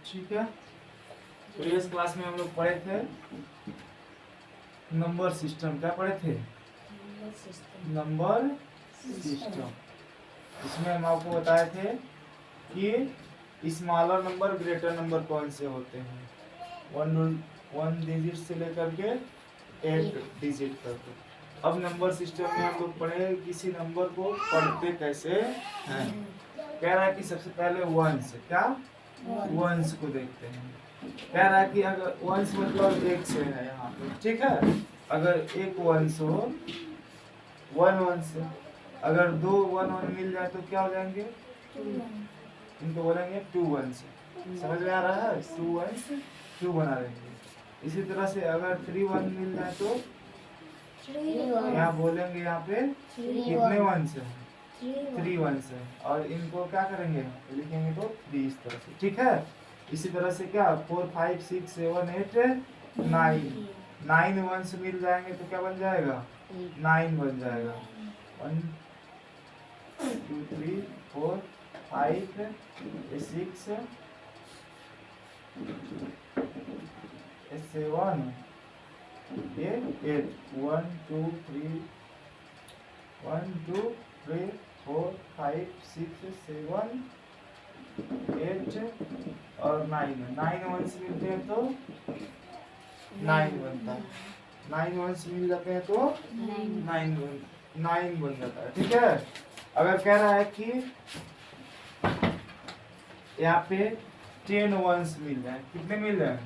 ठीक है। Previous class में हम लोग पढ़े थे नंबर सिस्टम। क्या पढ़े थे? Number system. इसमें हम आपको बताए थे कि स्मॉलर नंबर ग्रेटर नंबर कौन से होते हैं, वन डिजिट से लेकर के 8 डिजिट तक। अब नंबर सिस्टम में हम लोग पढ़े किसी नंबर को पढ़ते कैसे हैं। कह रहा है कि सबसे पहले वंस, क्या वंस को देखते हैं। कह रहा है कि अगर वंस मतलब एक से है यहाँ पे, ठीक है। अगर एक वंस हो, वन वंस, अगर दो वन वन मिल जाए तो क्या हो जाएंगे? इनको बोलेंगे टू वंस। समझ में आ रहा है? टू वंस, टू बना देंगे। इसी तरह से अगर थ्री वन मिल जाए तो यहाँ बोलेंगे, यहाँ पे कितने वंस है? थ्री वंस है। और इनको क्या करेंगे? लिखेंगे तो थ्री, इस तरह से, ठीक है। इसी तरह से क्या 4 5 6 7 8 9, 9 वंस मिल जाएंगे तो क्या बन जाएगा? 9 बन जाएगा। 1 2 3 4 5 6 7 8 1 2 3 1 2 3 4 5 6 7 8 और 9 वंस मिलते हैं तो 9 बनता है। 9 वंस मिल जाते हैं तो 9 बन जाता है, ठीक है। अगर कह रहा है कि यहाँ पे 10 वंस मिल जाए, कितने मिल जाए?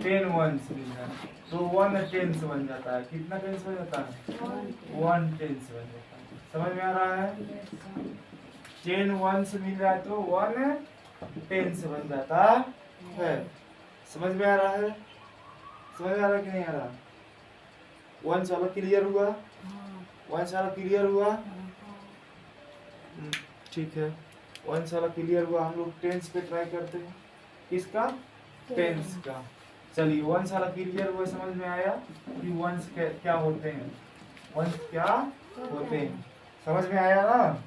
10 वंस मिल जाए तो 1 टेंस बन जाता है। कितना टेंस बन जाता है? 1 टेंस बन जाता है। समझ में आ रहा है? 10 वंस मिल जाए तो 1 टेंस बन जाता है। समझ में आ रहा है? समझ में आ रहा है कि नहीं आ रहा? वंस वाला क्लियर हुआ? वंस वाला क्लियर हुआ? ठीक है, वंस वाला क्लियर हुआ। हम लोग टेंस पे ट्राई करते हैं। किसका? टेंस का। चलिए, वंस वाला क्लियर हुआ, समझ में आया कि वंस क्या होते हैं, वंस क्या होते हैं। समझ में आया ना?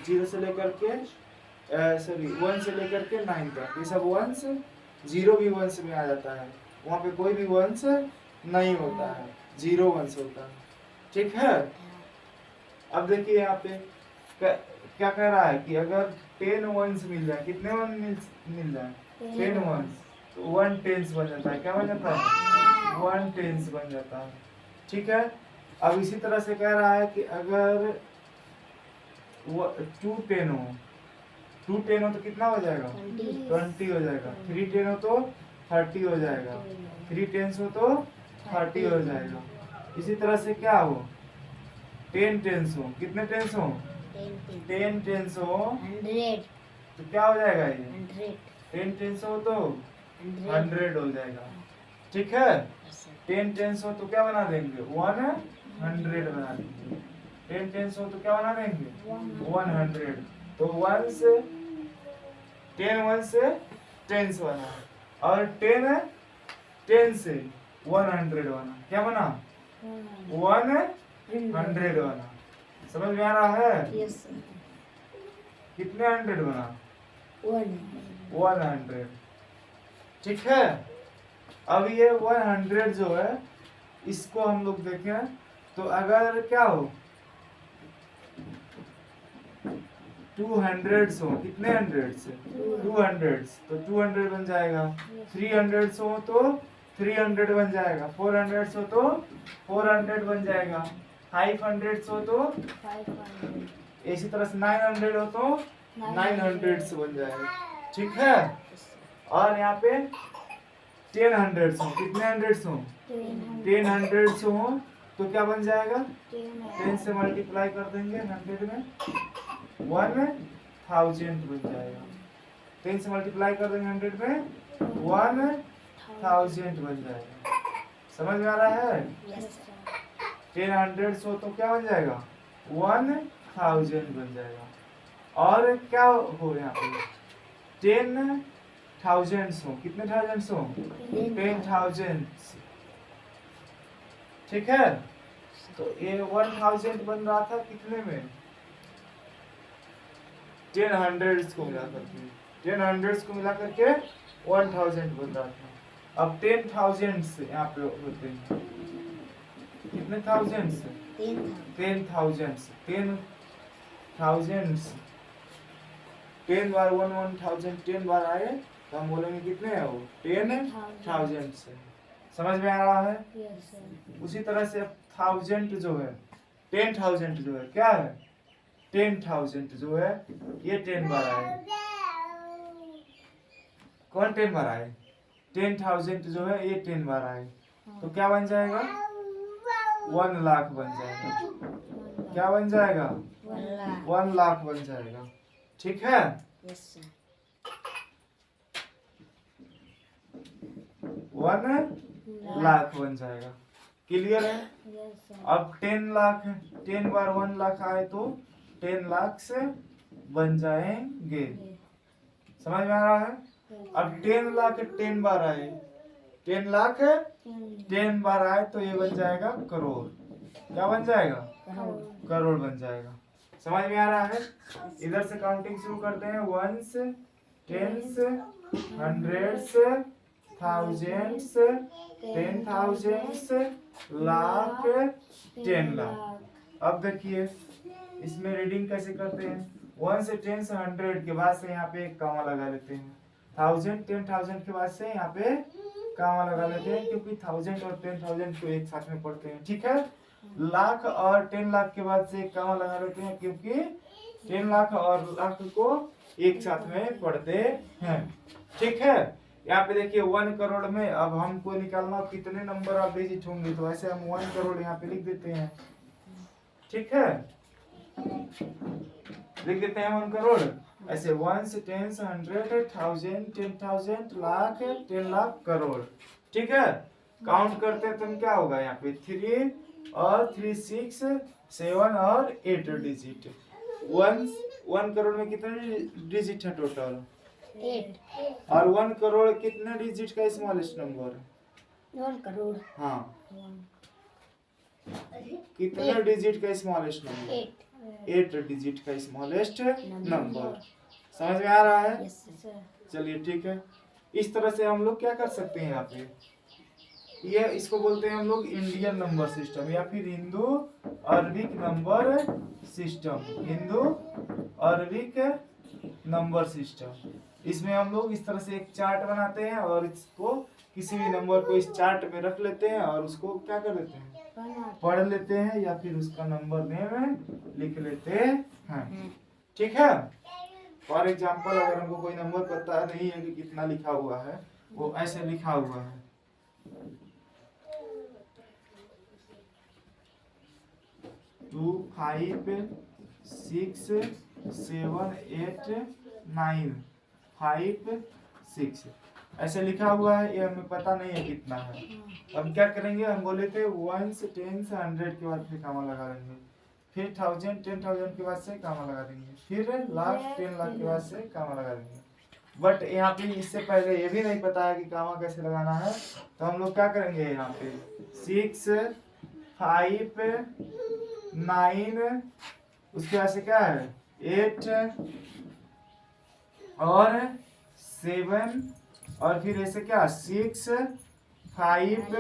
0 से लेकर के सॉरी 1 से लेकर के 9 तक ये सब वंस। 0 भी वंस में आ जाता है, वहाँ पे कोई भी वंस नहीं होता है, 0 वंस होता है, ठीक है। अब देखिए यहाँ पे क्या कह रहा है कि अगर 10 वंस मिल जाए, कितने वन मिल जाए? 10 वंस, तो 1 टेंस बन जाता है। क्या बन जाता है? 1 टेंस बन जाता है, ठीक है। अब इसी तरह से कह रहा है कि अगर 2 10 हो, 2 10 हो तो कितना हो जाएगा? 20 हो जाएगा। 3 10 हो तो 30 हो जाएगा। 3 टेंस हो तो 30 हो जाएगा। इसी तरह से क्या हो? 10 टेंस हो, कितने टेंस हो? 10 टेंस हो 100 तो क्या हो जाएगा? ये 10 टेंस हो तो 100 हो जाएगा, ठीक है। 10 टेंस हो तो क्या बना देंगे? 100 बना देंगे। 10 टेंस हो तो क्या बना देंगे? 100। तो 10 वन से टेंस बना, और 10 10 से 100 बना। क्या बना? 100 बना। समझ में आ रहा है? कितने 100 बना? 100, ठीक है। अब ये 100 जो है, इसको हम लोग देखें तो अगर क्या हो 200 हो, कितने 100 से? 200, तो 200 बन जाएगा। 300 हो तो 300 बन जाएगा। 400 हो तो 400 बन जाएगा। 500 हो तो इसी तरह से 900 हो तो 900 बन जाएगा, ठीक है। और यहाँ पे 10 हो, कितने 100 हो? 10 हो तो क्या बन जाएगा? 10 से मल्टीप्लाई कर देंगे 100 में, 1000 बन जाएगा। 10 से मल्टीप्लाई कर देंगे 100 में, 1000 बन जाएगा। समझ में आ रहा है? 10 हो तो क्या बन जाएगा? 1000 बन जाएगा। और क्या हो यहाँ पे 10,000 हो, कितने थाउजेंड्स हो? 10,000, ठीक है। तो ये 1000 बन रहा था कितने में? 10 हंड्रेड्स को मिला करके, 10 हंड्रेड्स को मिला करके 1000 बन रहा था। अब 10,000 यहाँ पे होते हैं, कितने थाउजेंड्स? 10,000। 10,000 10 बार 1000 10 बार आए तो हम बोलेंगे कितने है वो 10,000 से। समझ में आ रहा है? उसी तरह से 1000 जो है 10,000 जो है क्या है 10,000 जो है ये 10 बार आए। कौन 10 बार आए? 10,000 जो है ये 10 बार आए तो क्या बन जाएगा 1 लाख बन जाएगा। क्या बन जाएगा 1 लाख बन जाएगा। ठीक है। 1 लाख बन जाएगा। क्लियर है? अब 10 लाख है, 10 बार 1 लाख आए तो 10 लाख से बन जाएंगे। समझ में आ रहा है? अब 10 लाख 10 बार आए, 10 लाख 10 बार आए तो ये बन जाएगा करोड़। क्या बन जाएगा करोड़ बन जाएगा। समझ में आ रहा है? इधर से काउंटिंग शुरू करते हैं। 1s 10s 100s 1000s 10,000s lakh 10 lakh. अब देखिए इसमें रीडिंग कैसे करते हैं। 1 से 10 से 100 के बाद से यहाँ पे एक कामा लगा लेते हैं। 1000 10,000 के बाद से यहाँ पे कामा लगा लेते हैं क्योंकि 1000 और 10,000 को एक साथ में पढ़ते हैं। ठीक है। लाख और 10 लाख के बाद से एक कामा लगा लेते हैं क्योंकि 10 लाख और लाख को एक साथ में पढ़ते हैं। ठीक है। यहाँ पे देखिए 1 करोड़ में अब हमको निकालना कितने नंबर ऑफ डिजिट होंगे तो ऐसे हम 1 करोड़ यहाँ पे लिख देते हैं। ठीक है। लिख देते हैं 1 करोड़ ऐसे 1 से 10 से 100 1000 10,000 लाख 10 लाख करोड़। ठीक है। काउंट करते हैं तो क्या होगा यहाँ पे 3 और 3 6 7 और 8 डिजिट। 1 करोड़ में कितने डिजिट है टोटल 8। और 1 करोड़ कितने डिजिट का स्मॉलेस्ट नंबर 1 करोड़ हाँ कितने डिजिट का स्मॉलेस्ट नंबर 8 डिजिट का स्मॉलेस्ट नंबर। समझ में आ रहा है? चलिए ठीक है। इस तरह से हम लोग क्या कर सकते हैं यहाँ पे ये इसको बोलते हैं हम लोग इंडियन नंबर सिस्टम या फिर Hindu Arabic number system. Hindu Arabic number system. इसमें हम लोग इस तरह से एक चार्ट बनाते हैं और इसको किसी भी नंबर को इस चार्ट में रख लेते हैं और उसको क्या कर लेते हैं पढ़ लेते हैं या फिर उसका नंबर नेम लिख लेते हैं। ठीक है। फॉर एग्जाम्पल अगर हमको कोई नंबर पता नहीं है कि कितना लिखा हुआ है वो ऐसे लिखा हुआ है 2 5 6 7 8 9 5 6 ऐसे लिखा हुआ है। ये हमें पता नहीं है कितना है। अब क्या करेंगे हम बोले थे 1 से 10 से 100 के बाद फिर कामा लगा देंगे फिर 1000 10,000 के बाद से कामा लगा देंगे फिर लाख 10 लाख के बाद से कामा लगा देंगे। बट यहाँ पे इससे पहले ये भी नहीं पता है कि कामा कैसे लगाना है तो हम लोग क्या करेंगे यहाँ पे 6 5 9 उसके बाद से क्या है 8 और 7 और फिर ऐसे क्या 6 5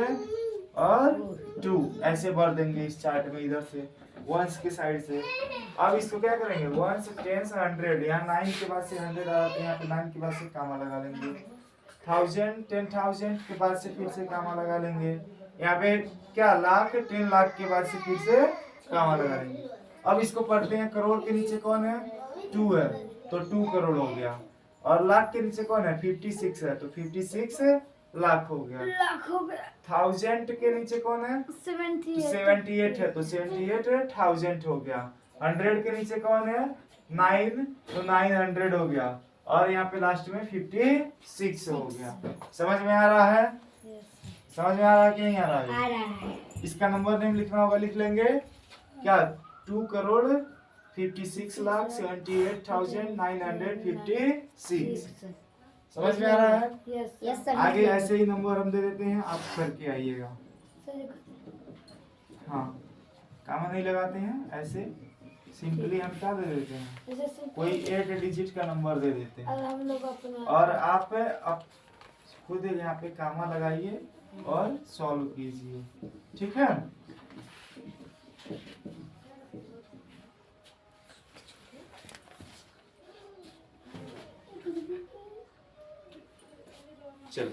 और 2 ऐसे भर देंगे इस चार्ट में इधर से 1 के साइड से। अब इसको क्या करेंगे 1 से 10 से 100 यहाँ 9 के बाद से 100 आ जाते हैं यहाँ पे 9 के बाद से कामा लगा लेंगे 1000 10,000 के बाद से फिर से कामा लगा लेंगे यहाँ पे क्या लाख 10 लाख के बाद से फिर से कामा लगा लेंगे। अब इसको पढ़ते हैं करोड़ के नीचे कौन है 2 है तो 2 करोड़ हो गया और लाख के नीचे कौन है 56 है तो 56 लाख हो गया। 1000 के नीचे कौन है 78 है तो 78,000 हो गया। 100 के नीचे कौन है 9 तो 900 हो गया और यहाँ पे लास्ट में 56 हो गया। समझ में आ रहा है? समझ में आ रहा है कि नहीं आ रहा है? इसका नंबर नेम लिखना होगा लिख लेंगे क्या 2 करोड़ 56 लाख 78,956। समझ में आ रहा है? Yes sir. आगे ऐसे ही नंबर हम दे देते हैं आप करके आइएगा। हाँ कामा नहीं लगाते हैं ऐसे सिंपली हम क्या दे देते हैं, जैसे सिंपल कोई 8 डिजिट का नंबर दे देते हैं। अब हम लोग अपना और आप खुद यहाँ पे कामा लगाइए और सॉल्व कीजिए, ठीक है। चलो